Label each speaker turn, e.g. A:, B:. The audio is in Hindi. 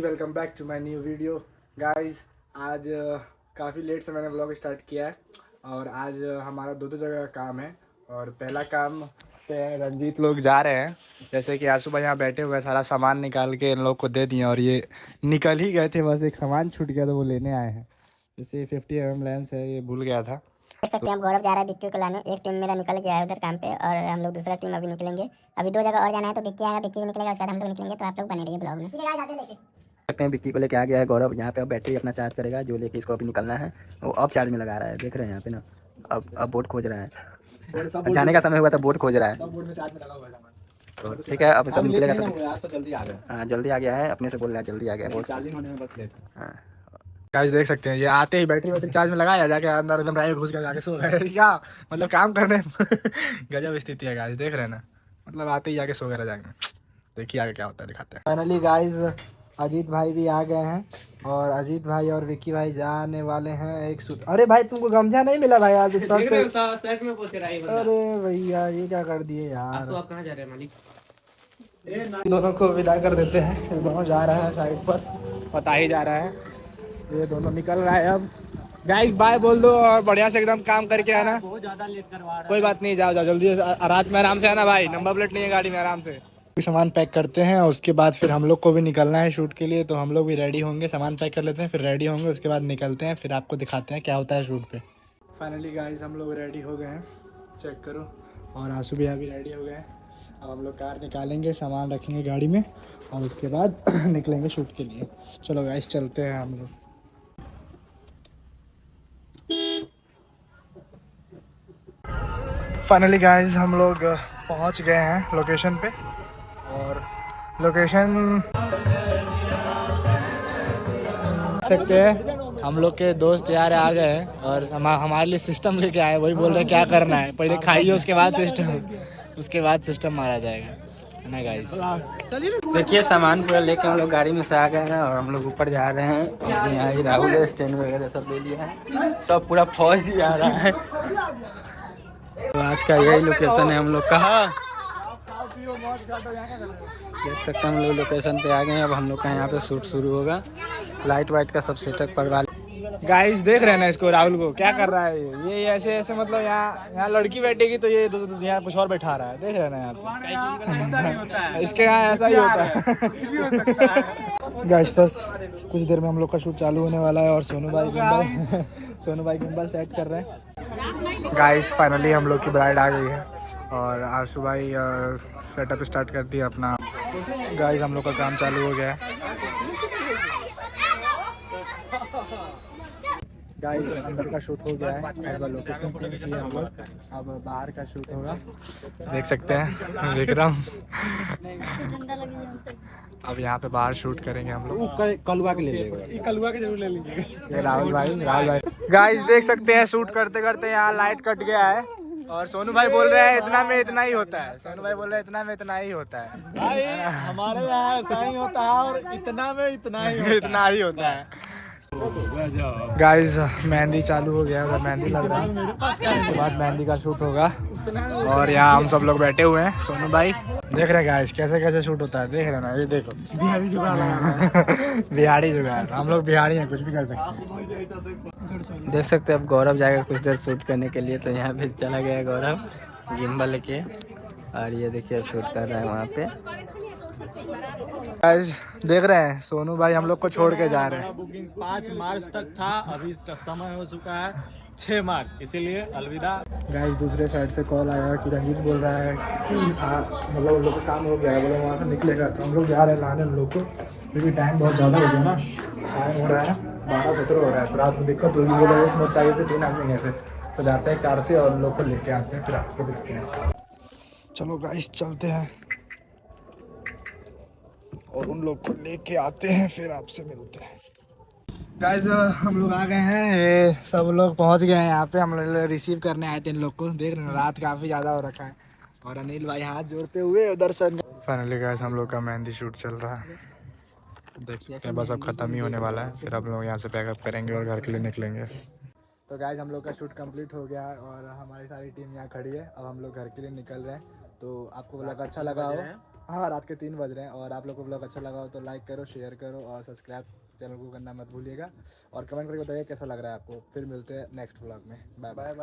A: Welcome back to my new video guys. आज काफ़ी लेट से मैंने व्लॉग स्टार्ट किया है और आज हमारा दो जगह का काम है। और पहला काम पे रंजीत लोग जा रहे हैं, जैसे कि आज सुबह यहाँ बैठे हुए सारा सामान निकाल के इन लोग को दे दिए और ये निकल ही गए थे, बस एक सामान छूट गया तो वो लेने आए हैं। जैसे 50 mm लेंस है, ये भूल गया था।
B: देख सकते हैं हम गौरव जा रहा है बिक्की को लाने। एक टीम मेरा निकल गया है उधर काम पे और हम लोग दूसरा टीम अभी निकलेंगे। अभी दो जगह और जाना है तो बिक्की आएगा, बिक्की भी निकलेगा, उसके बाद हम लोग निकलेंगे। तो आप लोग बने रहिए ब्लॉग में।
C: सकते हैं बिक्की को लेके आ गया है गौरव। यहाँ पे अब बैटरी अपना चार्ज करेगा, जो लेके इसको अभी निकलना है वो अब चार्ज में लगा रहा है। देख रहे हैं यहाँ पे ना, अब बोट खोज रहा है। जाने का समय हुआ था, बोट खोज रहा है। तो ठीक है, अब सब निकलेगा तो जल्दी आ गया। हाँ जल्दी आ गया है, अपने से बोल रहा है जल्दी आ गया है। चार्जिंग होने में बस लेट। हाँ
A: गाइस देख सकते हैं, ये आते ही बैटरी चार्ज में लगाया, जाके अंदर एकदम ड्राइव घुस के जाके सो गए। क्या मतलब काम करने गजब स्थिति है गाइस, देख रहे हैं ना। मतलब आते ही जाके सो गए जाएंगे। देखिए आगे क्या होता है, दिखाते हैं। फाइनली गाइस अजीत भाई भी आ गए हैं और अजीत भाई और विक्की भाई जाने वाले हैं एक सूट। अरे भाई तुमको गमछा नहीं मिला भाई आज?
D: शर्ट में पोस्ट कराई।
A: अरे भैया ये क्या कर दिए यार।
D: तो आप कहाँ जा रहे हैं मालिक?
A: दोनों को विदा कर देते हैं। ये दोनों जा रहा है साइड पर, पता ही जा रहा है। ये दोनों निकल रहा है अब। गाइस बाय बोल दो और बढ़िया से एकदम काम करके आना।
D: बहुत ज्यादा लेट करवा रहा है।
A: कोई बात नहीं, जाओ जाओ जल्दी रात में आराम से आना भाई। नंबर प्लेट नहीं है गाड़ी में, आराम से सामान पैक करते हैं और उसके बाद फिर हम लोग को भी निकलना है शूट के लिए। तो हम लोग भी रेडी होंगे, सामान पैक कर लेते हैं, फिर रेडी होंगे, उसके बाद निकलते हैं। फिर आपको दिखाते हैं क्या होता है शूट पे। फाइनली गाइस हम लोग रेडी हो गए हैं, चेक करो। और आंसू भैया भी रेडी हो गए हैं। अब हम लोग कार निकालेंगे, सामान रखेंगे गाड़ी में और उसके बाद निकलेंगे शूट के लिए। चलो गाइस चलते हैं हम लोग। फाइनली गाइस हम लोग पहुंच गए हैं लोकेशन पे। और लोकेशन सकते हैं, हम लोग के दोस्त यार आ गए हैं और हमारे लिए सिस्टम लेके आए। वही बोल रहे क्या करना है, पहले खाइए उसके बाद सिस्टम मारा जाएगा, है ना गाइस।
C: देखिए सामान पूरा लेके हम लोग गाड़ी में से आ गए हैं और हम लोग ऊपर जा रहे हैं। यहाँ ही राहुल स्टैंड वगैरह सब ले लिया है, सब पूरा फौज ही आ रहा है। तो आज का यही लोकेशन है हम लोग का। देख सकते हैं हम लोग लोकेशन पे आ गए हैं। अब हम लोग का यहाँ पे शूट शुरू होगा। लाइट वाइट का सब सेटअप करवा।
A: गाइस देख रहे हैं ना इसको, राहुल को क्या कर रहा है ये ऐसे ऐसे। मतलब यहाँ लड़की बैठेगी तो ये यहाँ कुछ और बैठा रहा है, देख रहे हैं ना यहाँ पे। इसके यहाँ ऐसा ही होता है। गाइस बस कुछ देर में हम लोग का शूट चालू होने वाला है और सोनू भाई गिम्बल सेट कर रहे हैं। गाइस फाइनली हम लोग की ब्राइड आ गई है और आंसू भाई सेटअप स्टार्ट कर दिया अपना। गाइस हम लोग का काम चालू हो गया है। गाइस अंदर का शूट हो गया है, अब लोकेशन चेंज किया हम लोग, अब बाहर का शूट होगा। देख सकते हैं विक्रम अब यहाँ पे बाहर शूट करेंगे हम लोग।
D: कलुआ के ले लीजिएगा,
A: कलुआ के जरूर ले लीजिएगा। ये राहुल भाई गाइस देख सकते हैं शूट करते करते यहाँ लाइट कट गया है और सोनू भाई बोल रहे हैं इतना में इतना ही होता है। सोनू भाई बोल रहे हैं इतना में इतना ही होता है
D: भाई। हमारे यहाँ ऐसा ही होता है और इतना में इतना ही
A: होता है। गाइस मेहंदी चालू हो गया है, मेहंदी लग रहा है, उसके बाद मेहंदी का शूट होगा। और यहाँ हम सब लोग बैठे हुए हैं। सोनू भाई देख रहे हैं गाइस कैसे कैसे शूट होता है, देख रहे हैं ना। ये देखो बिहारी जुगाड़ बिहारी जुगाड़, हम लोग बिहारी हैं, कुछ भी कर सकते हैं।
C: देख सकते हैं अब गौरव जाएगा कुछ देर शूट करने के लिए। तो यहाँ पे चला गया गौरव गिम्बल लेके और ये देखिए शूट कर रहा है वहाँ पे।
A: गाइस देख रहे हैं सोनू भाई हम लोग को छोड़ के जा रहे हैं।
D: बुकिंग 5 मार्च तक था, अभी समय हो चुका है 6 मार्च, इसीलिए अलविदा।
A: गाइस दूसरे साइड से कॉल आया कि रंजीत बोल रहा है कि मतलब उन लोग का काम हो गया है, बोले वहाँ से निकलेगा। तो हम लोग जा रहे हैं लाने उन लोग को, क्योंकि टाइम बहुत ज़्यादा हो गया ना। टाइम हो रहा है 12:17 हो रहा है, तो रात में दिक्कत होगी। वो लोग मोटरसाइकिल से 3 आदमी गए थे, तो जाते हैं कार से और लोग को लेके आते हैं, फिर आपको दिखते हैं। चलो गाइस चलते हैं और उन लोग को लेके आते हैं, फिर आपसे मिलते हैं। गाइस हम लोग आ गए हैं, ये सब लोग पहुंच गए हैं यहाँ पे। हम लोग रिसीव करने आए थे इन लोग को। देख रहे हैं रात काफ़ी ज़्यादा हो रखा है और अनिल भाई हाथ जोड़ते हुए दर्शन। फाइनली गाइस हम लोग का मेहंदी शूट चल रहा है, देख सकते हैं। बस अब ख़त्म ही होने वाला है, फिर आप लोग यहाँ से पैकअप करेंगे और घर के लिए निकलेंगे। तो गाइस हम लोग का शूट कंप्लीट हो गया है और हमारी सारी टीम यहाँ खड़ी है। अब हम लोग घर के लिए निकल रहे हैं। तो आपको ब्लॉग अच्छा लगा हो? हाँ रात के 3 बज रहे हैं। और आप लोग को ब्लॉग अच्छा लगा हो तो लाइक करो, शेयर करो और सब्सक्राइब चैनल को करना मत भूलिएगा। और कमेंट करके बताइए कैसा लग रहा है आपको। फिर मिलते हैं नेक्स्ट ब्लॉग में। Bye bye.